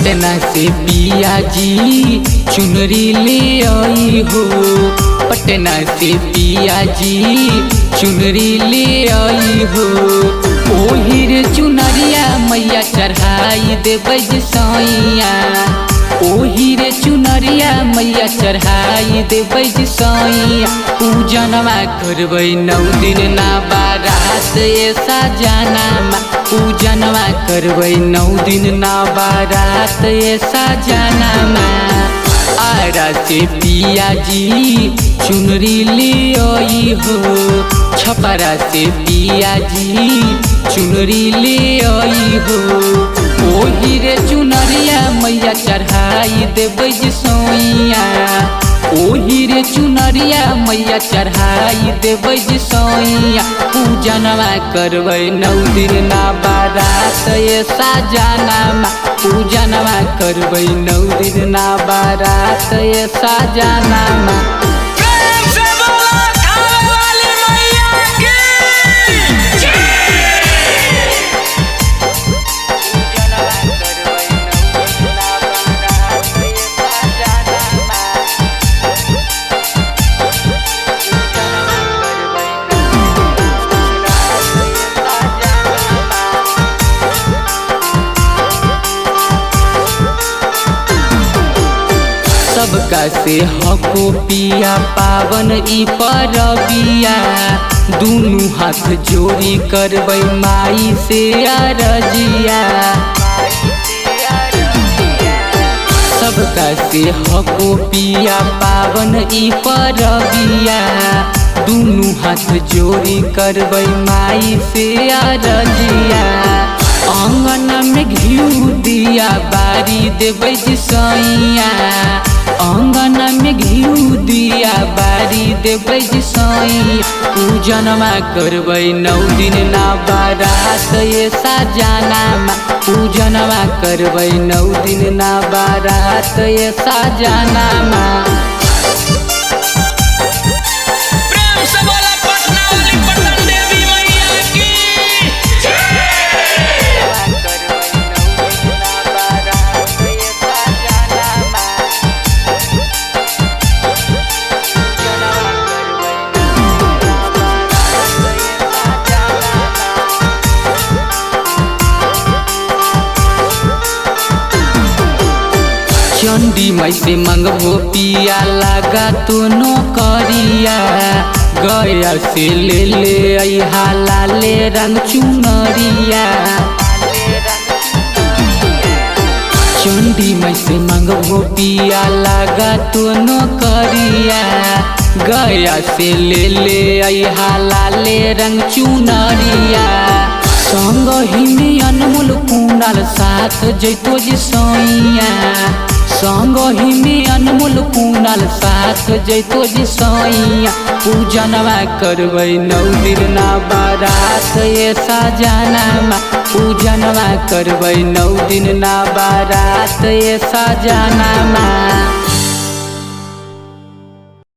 पटना से पिया जी चुनरी ले आई हो। पटना से पिया जी चुनरी ले आई हो। ओही रे चुनरिया मैया चढ़ाई देबै सैया। ओही रे चुनरिया मैया चढ़ाई देबै सैया। पूजनमा करबै 9 दिन ना बारात ऐसा जानामा। पूजनमा करबै 9 दिन ना बारात ऐसा जानामा। आरा से पिया जी चुनरी ले आई हो। छपरा से पिया जी चुनरी ले आई हो। ओही रे चुनरिया मैया चढ़ाई देबै सैया। ओही रे चुनरिया मैया चढ़ाई देबै सैया। पूजनमा करबै 9 दिन ना बारात ऐसा जानामा। पूजनमा करबै 9 दिन ना बारात ऐसा जानामा। सबका से हको पिया पावन ई परबिया। दुनू हाथ जोड़ी करबै माई से अरजिया। सबका से हको पिया पावन ई परबिया। दुनू हाथ जोड़ी करबै माई से अरजिया। आंगन में घिउ दिया बारी देबै सैया। आंगन में घिउ दिया बारी देबै सैया। पूजनमा करबै 9 दिन ना बारात ऐसा जानामा। पूजनमा करबै 9 दिन ना बारात ऐसा जानामा। चंडी मई से मंगबो पिया लगा तो नौकरिया। गया से ले अहा लाले रंग चुनरिया। चंडी मई से मंगबो पिया लगा तो नौकरिया। गया से ले अहा लाले रंग चुनरिया। संग ही में अनमोल कुंडल साथ जैतो जी सैया। संग ही में अनमोल कुंडल साथ जैतो जी सैया। पूजनमा करबै 9 दिन ना बारात ऐसा जानामा। पूजनमा करबै 9 दिन ना बारात ऐसा जानामा।